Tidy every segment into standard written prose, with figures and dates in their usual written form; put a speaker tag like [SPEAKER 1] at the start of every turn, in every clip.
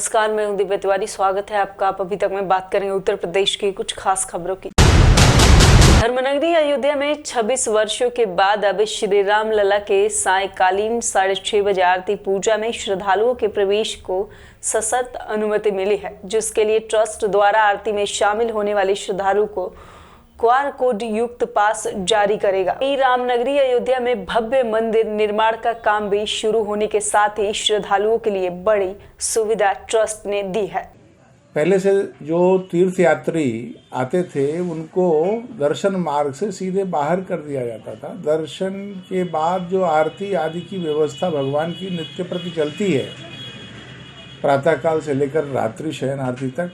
[SPEAKER 1] नमस्कार, मैं हूं दिव्या तिवारी। स्वागत है आपका। आप अभी तक में बात करेंगे उत्तर प्रदेश की कुछ खास खबरों की। धर्मनगरी अयोध्या में 26 वर्षों के बाद अब श्री राम लला के सायंकालीन 6:30 बजे आरती पूजा में श्रद्धालुओं के प्रवेश को सशर्त अनुमति मिली है, जिसके लिए ट्रस्ट द्वारा आरती में शामिल होने वाले श्रद्धालुओं को QR कोड युक्त पास जारी करेगा। रामनगरी अयोध्या में भव्य मंदिर निर्माण का काम भी शुरू होने के साथ ही श्रद्धालुओं के लिए बड़ी सुविधा ट्रस्ट ने दी है।
[SPEAKER 2] पहले से जो तीर्थ यात्री आते थे उनको दर्शन मार्ग से सीधे बाहर कर दिया जाता था। दर्शन के बाद जो आरती आदि की व्यवस्था भगवान की नित्य प्रति चलती है, प्रातःकाल से लेकर रात्रि शयन आरती तक,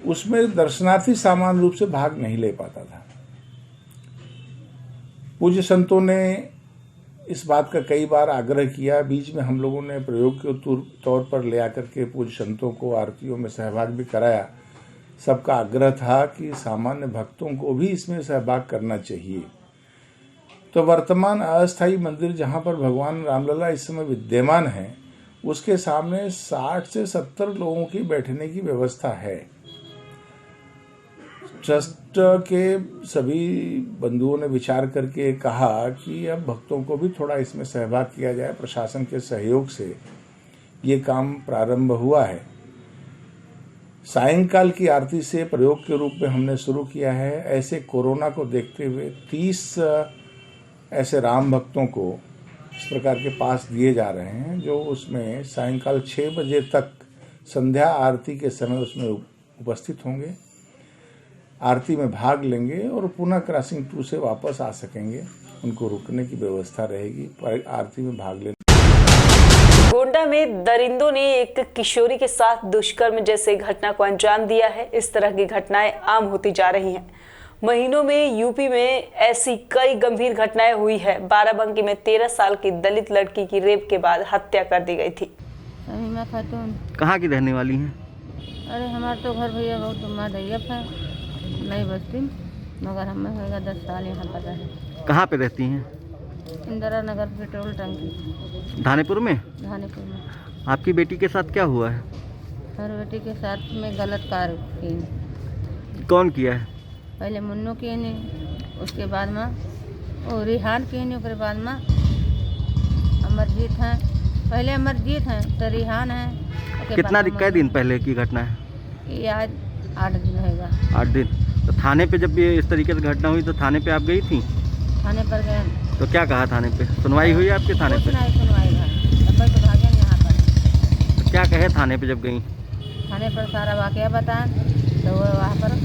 [SPEAKER 2] उसमें दर्शनार्थी सामान्य रूप से भाग नहीं ले पाता था। पूज्य संतों ने इस बात का कई बार आग्रह किया। बीच में हम लोगों ने प्रयोग के तौर पर ले आकर के पूज्य संतों को आरतियों में सहभाग भी कराया। सबका आग्रह था कि सामान्य भक्तों को भी इसमें सहभाग करना चाहिए। तो वर्तमान अस्थायी मंदिर जहाँ पर भगवान रामलला इस समय विद्यमान है, उसके सामने 60 से 70 लोगों की बैठने की व्यवस्था है। ट्रस्ट के सभी बंधुओं ने विचार करके कहा कि अब भक्तों को भी थोड़ा इसमें सहभाग किया जाए। प्रशासन के सहयोग से ये काम प्रारंभ हुआ है। सायंकाल की आरती से प्रयोग के रूप में हमने शुरू किया है। ऐसे कोरोना को देखते हुए 30 ऐसे राम भक्तों को इस प्रकार के पास दिए जा रहे हैं, जो उसमें सायंकाल 6 बजे तक संध्या आरती के समय उसमें उपस्थित होंगे, आरती में भाग लेंगे और पुनः क्रॉसिंग 2 से वापस आ सकेंगे। उनको रुकने की व्यवस्था रहेगी पर आरती में भाग लेने।
[SPEAKER 1] गोंडा में दरिंदों ने एक किशोरी के साथ दुष्कर्म जैसे घटना को अंजाम दिया है। इस तरह की घटनाएं आम होती जा रही हैं। महीनों में यूपी में ऐसी कई गंभीर घटनाएं हुई है। बाराबंकी में 13 साल की दलित लड़की की रेप के बाद हत्या कर दी गई थी।
[SPEAKER 3] मैं खातून
[SPEAKER 4] कहाँ की रहने वाली हैं?
[SPEAKER 3] अरे हमारा तो घर भैया बहुत मादैयप है, नहीं बस्ती, मगर हमें होगा 10 साल यहाँ पर रहे।
[SPEAKER 4] कहाँ पे रहती हैं?
[SPEAKER 3] इंदिरा नगर पेट्रोल टंकी,
[SPEAKER 4] धानेपुर में।
[SPEAKER 3] धानेपुर में।
[SPEAKER 4] आपकी बेटी के साथ क्या हुआ है?
[SPEAKER 3] हर बेटी के साथ में गलत कार्य किए।
[SPEAKER 4] कौन किया है?
[SPEAKER 3] पहले मुन्नू किए नहीं, उसके बाद में वो रिहान किए नहीं, उसके बाद में अमरजीत हैं। पहले अमरजीत हैं तो रिहान हैं।
[SPEAKER 4] कितना कै दिन पहले की घटना है?
[SPEAKER 3] ये आज 8 दिन होगा।
[SPEAKER 4] 8 दिन। तो थाने पे जब ये इस तरीके से घटना हुई तो थाने पे आप गई थी?
[SPEAKER 3] थाने पर गए
[SPEAKER 4] तो क्या कहा थाने पे? सुनवाई हुई आपके थाने पे?
[SPEAKER 3] नहीं सुनवाई है, तब तो भागे यहाँ पर।
[SPEAKER 4] तो क्या कहे थाने पे जब गई?
[SPEAKER 3] थाने पर सारा वाकया बताएं तो वो वहाँ पर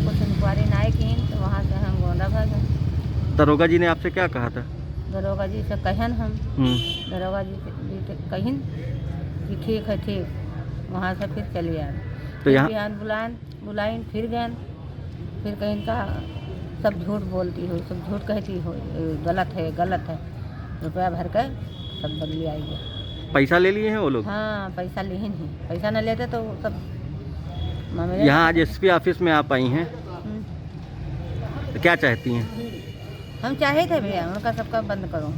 [SPEAKER 3] कुछ इंक्वायरी नहीं की, तो वहाँ से हम गोंडा भागे।
[SPEAKER 4] दरोगा जी ने आपसे क्या कहा था?
[SPEAKER 3] दरोगा जी से कहन हम दरोगा जी से कहन कि ठीक है, ठीक। वहाँ से फिर चले आए।
[SPEAKER 4] तो यहाँ
[SPEAKER 3] बुलाइन फिर गए, फिर कहीं का सब झूठ बोलती हो, सब झूठ कहती हो, गलत है गलत है। रुपया भर कर सब बदली आएगी।
[SPEAKER 4] पैसा ले लिए हैं वो लोग?
[SPEAKER 3] हाँ, पैसा लिए नहीं, पैसा न लेते तो सब।
[SPEAKER 4] यहाँ आज SP ऑफिस में आप आई हैं, तो क्या चाहती हैं?
[SPEAKER 3] हम चाहे थे भैया उनका सबका बंद करो।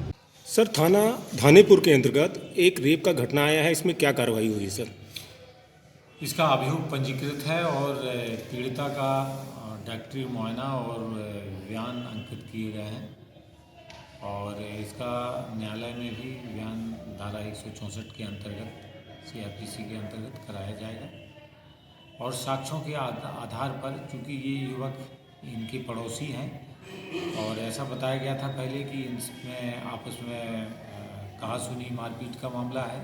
[SPEAKER 5] सर, थाना धानेपुर के अंतर्गत एक रेप का घटना आया है, इसमें क्या कार्रवाई हुई सर?
[SPEAKER 6] इसका अभियोग पंजीकृत है और पीड़िता का डॉक्टरी मुआयना और बयान अंकित किए गए हैं और इसका न्यायालय में भी बयान धारा 164 के अंतर्गत CRPC के अंतर्गत कराया जाएगा। और साक्ष्यों के आधार पर, चूँकि ये युवक इनके पड़ोसी हैं और ऐसा बताया गया था पहले कि इसमें आपस में कहा सुनी मारपीट का मामला है।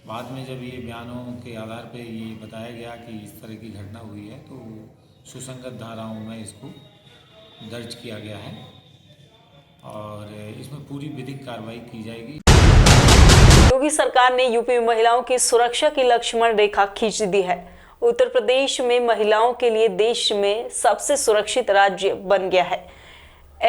[SPEAKER 6] बाद में जब ये बयानों के आधार पे ये बताया गया कि इस तरह की घटना हुई है, तो सुसंगत धाराओं में इसको दर्ज किया गया है और इसमें पूरी विधिक कार्रवाई की जाएगी।
[SPEAKER 1] योगी सरकार ने यूपी में महिलाओं की सुरक्षा की लक्ष्मण रेखा खींच दी है। उत्तर प्रदेश में महिलाओं के लिए देश में सबसे सुरक्षित राज्य बन गया है।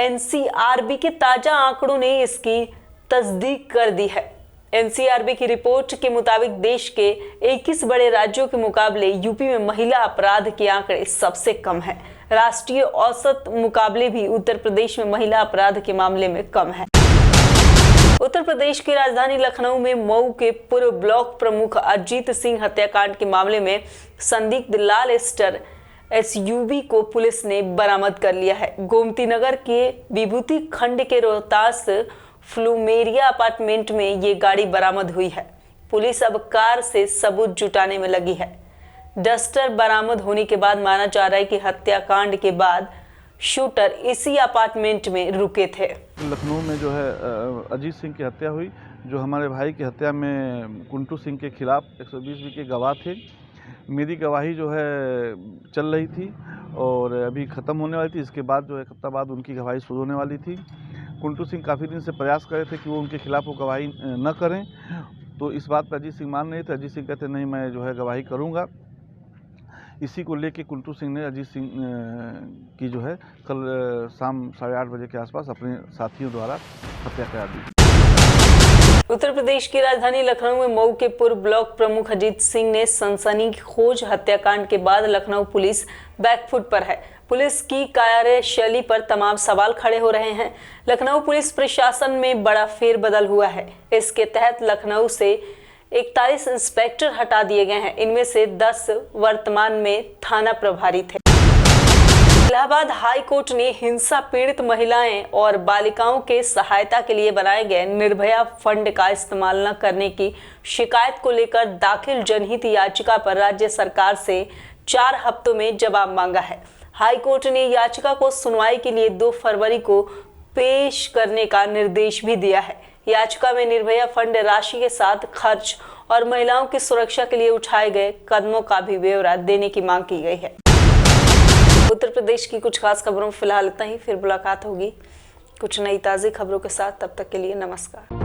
[SPEAKER 1] NCRB के ताजा आंकड़ों ने इसकी तस्दीक कर दी है। NCRB की रिपोर्ट के मुताबिक देश के 21 बड़े राज्यों के मुकाबले यूपी में महिला अपराध के आंकड़े सबसे कम हैं। राष्ट्रीय औसत मुकाबले भी उत्तर प्रदेश में महिला अपराध के मामले में कम है। उत्तर प्रदेश की राजधानी लखनऊ में मऊ के पूर्व ब्लॉक प्रमुख अजीत सिंह हत्याकांड के मामले में संदिग्ध लाल स्टर SUV को पुलिस ने बरामद कर लिया है। गोमती नगर के विभूति खंड के रोहतास फ्लूमेरिया अपार्टमेंट में ये गाड़ी बरामद हुई है। पुलिस अब कार से सबूत जुटाने में लगी है। डस्टर बरामद होने के बाद माना जा रहा है कि हत्याकांड के बाद शूटर इसी अपार्टमेंट में रुके थे।
[SPEAKER 7] लखनऊ में जो है अजीत सिंह की हत्या हुई, जो हमारे भाई की हत्या में कुंटू सिंह के खिलाफ 120 के गवाह थे। मेरी गवाही जो है चल रही थी और अभी ख़त्म होने वाली थी। इसके बाद जो 1 हफ्ता बाद उनकी गवाही शुरू होने वाली थी। कुंटू सिंह काफ़ी दिन से प्रयास कर रहे थे कि वो उनके खिलाफ वो गवाही न करें, तो इस बात पर अजीत सिंह मान नहीं थे। अजीत सिंह कहते नहीं, मैं जो है गवाही करूँगा। इसी को लेके कुंटू सिंह ने अजीत सिंह की जो है कल शाम 8:30 बजे के आसपास अपने साथियों द्वारा हत्या करा दी।
[SPEAKER 1] उत्तर प्रदेश की राजधानी लखनऊ में मऊ के पूर्व ब्लॉक प्रमुख अजीत सिंह ने सनसनीखेज हत्याकांड के बाद लखनऊ पुलिस बैकफुट पर है। पुलिस की कार्यशैली पर तमाम सवाल खड़े हो रहे हैं। लखनऊ पुलिस प्रशासन में बड़ा फेरबदल हुआ है। इसके तहत लखनऊ से 41 इंस्पेक्टर हटा दिए गए हैं। इनमें से 10 वर्तमान में थाना प्रभारी थे। इलाहाबाद हाई कोर्ट ने हिंसा पीड़ित महिलाएं और बालिकाओं के सहायता के लिए बनाए गए निर्भया फंड का इस्तेमाल न करने की शिकायत को लेकर दाखिल जनहित याचिका पर राज्य सरकार से 4 हफ्तों में जवाब मांगा है। हाई कोर्ट ने याचिका को सुनवाई के लिए 2 फरवरी को पेश करने का निर्देश भी दिया है। याचिका में निर्भया फंड राशि के साथ खर्च और महिलाओं की सुरक्षा के लिए उठाए गए कदमों का भी ब्यौरा देने की मांग की गई है। उत्तर प्रदेश की कुछ खास खबरों में फिलहाल इतना ही। फिर मुलाकात होगी कुछ नई ताज़ी खबरों के साथ। तब तक के लिए नमस्कार।